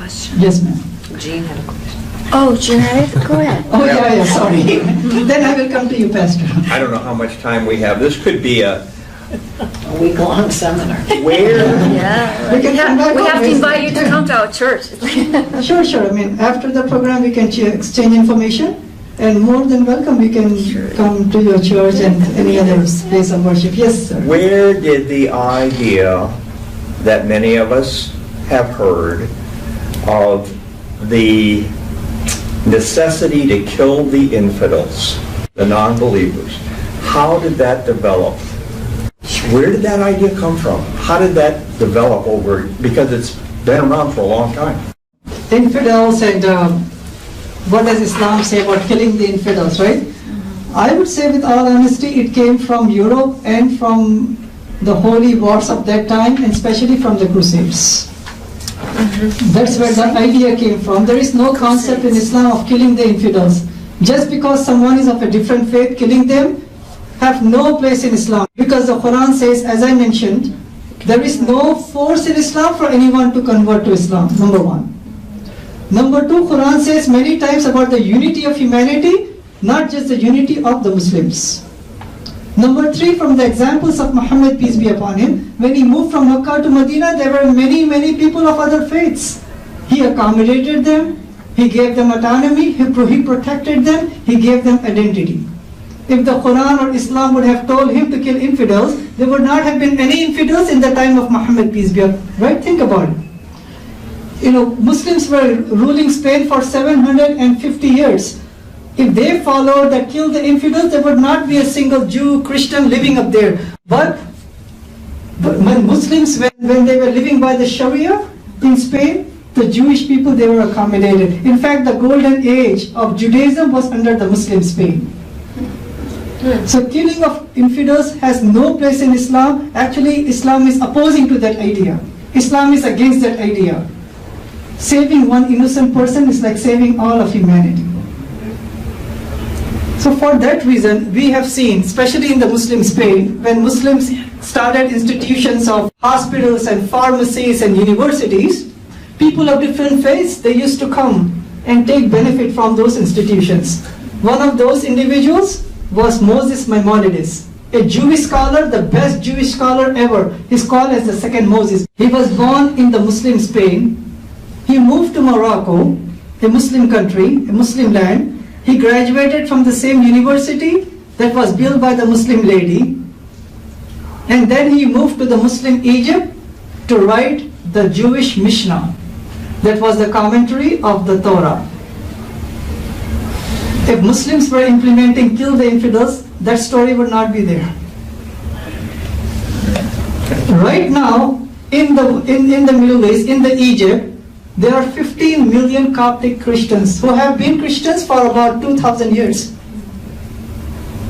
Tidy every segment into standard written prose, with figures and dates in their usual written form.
question. Yes, ma'am. Jean had a question. Oh, Janet, go ahead. Oh, yeah, sorry. Then I will come to you, Pastor. I don't know how much time we have. This could be a week-long seminar. where Yeah. We can come back We have to always. invite you to come to our church. Sure. I mean, after the program, we can exchange information, and more than welcome, we can come to your church and any other place of worship. Yes, sir. where did the idea that many of us have heard of the necessity to kill the infidels, the non-believers, how did that develop? Where did that idea come from? How did that develop over, because it's been around for a long time? Infidels and what does Islam say about killing the infidels, right? I would say with all honesty, it came from Europe and from the holy wars of that time, and especially from the Crusades. That's where the idea came from. There is no concept in Islam of killing the infidels. Just because someone is of a different faith, killing them have no place in Islam. Because the Quran says, as I mentioned, there is no force in Islam for anyone to convert to Islam, number one. Number two, Quran says many times about the unity of humanity, not just the unity of the Muslims. Number three, from the examples of Muhammad, peace be upon him, when he moved from Mecca to Medina, there were many people of other faiths. He accommodated them, he gave them autonomy, he protected them, he gave them identity. If the Quran or Islam would have told him to kill infidels, there would not have been any infidels in the time of Muhammad, peace be upon him. Right? Think about it. Muslims were ruling Spain for 750 years. If they followed that kill the infidels, there would not be a single Jew, Christian living up there. But when Muslims, when they were living by the Sharia in Spain, the Jewish people, they were accommodated. In fact, the golden age of Judaism was under the Muslim Spain. So killing of infidels has no place in Islam. Actually, Islam is opposing to that idea. Islam is against that idea. Saving one innocent person is like saving all of humanity. So for that reason, we have seen, especially in the Muslim Spain, when Muslims started institutions of hospitals and pharmacies and universities, people of different faiths, they used to come and take benefit from those institutions. One of those individuals was Moses Maimonides, a Jewish scholar, the best Jewish scholar ever. He's called as the second Moses. He was born in the Muslim Spain. He moved to Morocco, a Muslim country, a Muslim land. He graduated from the same university that was built by the Muslim lady. And then he moved to the Muslim Egypt to write the Jewish Mishnah. That was the commentary of the Torah. If Muslims were implementing kill the infidels, that story would not be there. Right now, in the Middle East, in the Egypt, there are 15 million Coptic Christians who have been Christians for about 2,000 years.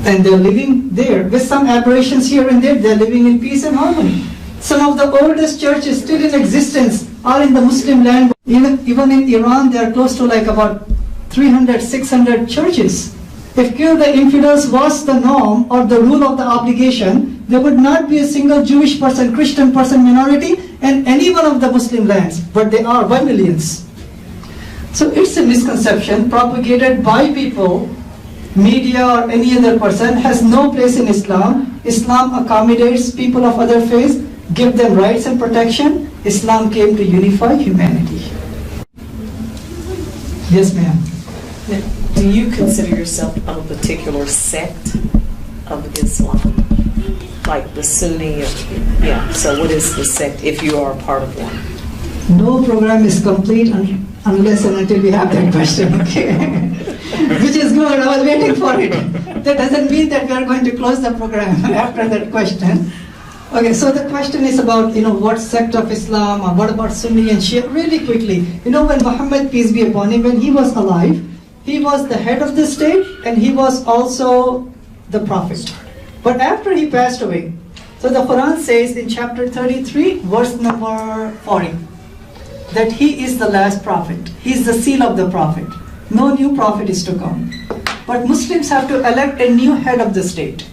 And they're living there. With some aberrations here and there, they're living in peace and harmony. Some of the oldest churches still in existence are in the Muslim land. Even in Iran, they are close to like about 300, 600 churches. If kill the infidels was the norm or the rule of the obligation, there would not be a single Jewish person, Christian person minority in any one of the Muslim lands, but they are by millions. So it's a misconception propagated by people, media or any other person, has no place in Islam. Islam accommodates people of other faiths, give them rights and protection. Islam came to unify humanity. Yes, ma'am. Do you consider yourself of a particular sect of Islam? Like the Sunni? So what is the sect if you are a part of one? No program is complete unless and until we have that question, okay? Which is good, I was waiting for it. That doesn't mean that we are going to close the program after that question. Okay, so the question is about, what sect of Islam, or what about Sunni and Shia? Really quickly, when Muhammad, peace be upon him, when he was alive, he was the head of the state and he was also the prophet. But after he passed away, so the Quran says in chapter 33, verse number 40, that he is the last prophet. He is the seal of the prophet. No new prophet is to come. But Muslims have to elect a new head of the state.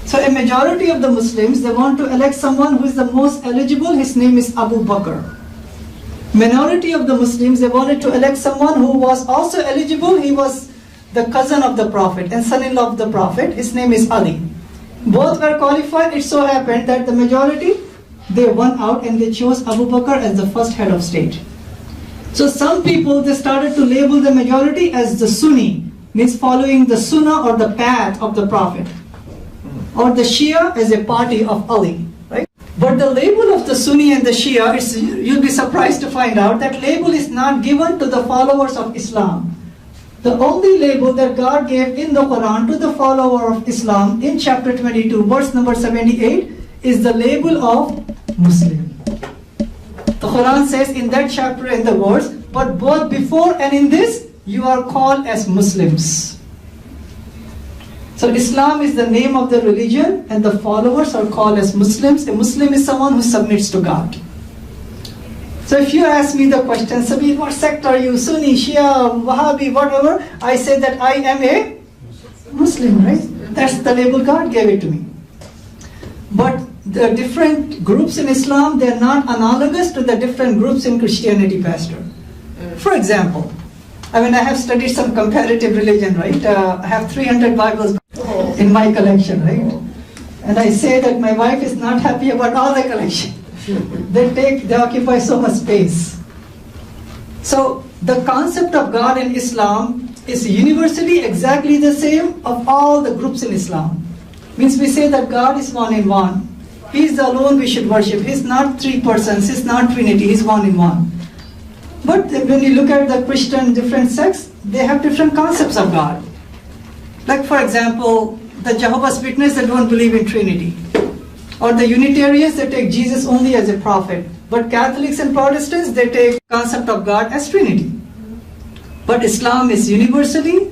So a majority of the Muslims, they want to elect someone who is the most eligible. His name is Abu Bakr. minority of the Muslims, they wanted to elect someone who was also eligible. He was the cousin of the Prophet and son-in-law of the Prophet. His name is Ali. Both were qualified. It so happened that the majority, they won out and they chose Abu Bakr as the first head of state. So some people, they started to label the majority as the Sunni, means following the Sunnah or the path of the Prophet, or the Shia as a party of Ali, right? But the label of the Sunni and the Shia, you'll be surprised to find out that label is not given to the followers of Islam. The only label that God gave in the Quran to the follower of Islam in chapter 22, verse number 78, is the label of Muslim. The Quran says in that chapter in the words, but both before and in this, you are called as Muslims. So Islam is the name of the religion and the followers are called as Muslims. A Muslim is someone who submits to God. So if you ask me the question, Sabeel, what sect are you? Sunni, Shia, Wahhabi, whatever, I say that I am a Muslim, right? That's the label God gave it to me. But the different groups in Islam, they're not analogous to the different groups in Christianity, Pastor. For example, I have studied some comparative religion, right? I have 300 Bibles in my collection, right? And I say that my wife is not happy about all the collection. They occupy so much space. So the concept of God in Islam is universally exactly the same of all the groups in Islam. Means we say that God is one in one. He is the alone we should worship. He's not three persons. He's not Trinity. He's one in one. But when you look at the Christian different sects, they have different concepts of God. Like for example, the Jehovah's Witnesses, they don't believe in Trinity. Or the Unitarians, they take Jesus only as a prophet. But Catholics and Protestants, they take the concept of God as Trinity. But Islam is universally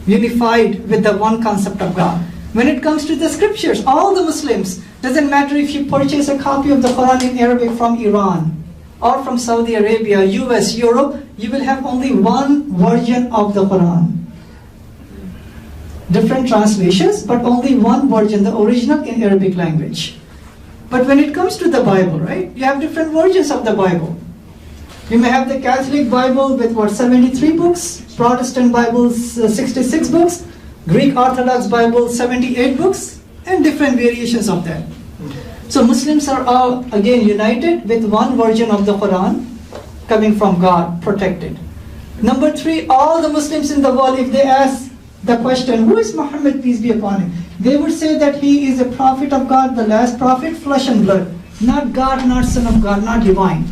unified with the one concept of God. When it comes to the scriptures, all the Muslims, doesn't matter if you purchase a copy of the Quran in Arabic from Iran, or from Saudi Arabia, US, Europe, you will have only one version of the Quran. Different translations, but only one version, the original in Arabic language. But when it comes to the Bible, right, you have different versions of the Bible. You may have the Catholic Bible with 73 books, Protestant Bibles 66 books, Greek Orthodox Bible 78 books, and different variations of that. So Muslims are all again united with one version of the Quran coming from God, protected. Number 3, all the Muslims in the world, if they ask the question, who is Muhammad, peace be upon him? They would say that he is a prophet of God, the last prophet, flesh and blood. Not God, not son of God, not divine.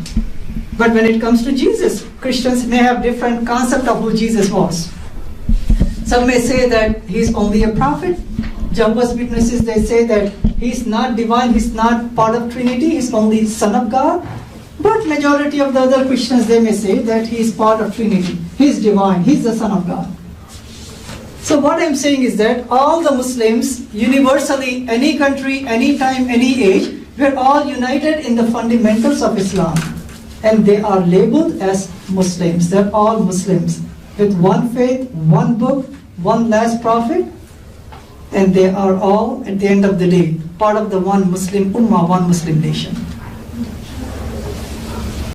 But when it comes to Jesus, Christians may have different concept of who Jesus was. Some may say that he's only a prophet. Jehovah's Witnesses, they say that he's not divine, he's not part of Trinity, he's only son of God. But majority of the other Christians, they may say that he's part of Trinity. He's divine, he's the son of God. So what I'm saying is that all the Muslims, universally, any country, any time, any age, we're all united in the fundamentals of Islam. And they are labeled as Muslims. They're all Muslims with one faith, one book, one last prophet, and they are all, at the end of the day, part of the one Muslim Ummah, one Muslim nation.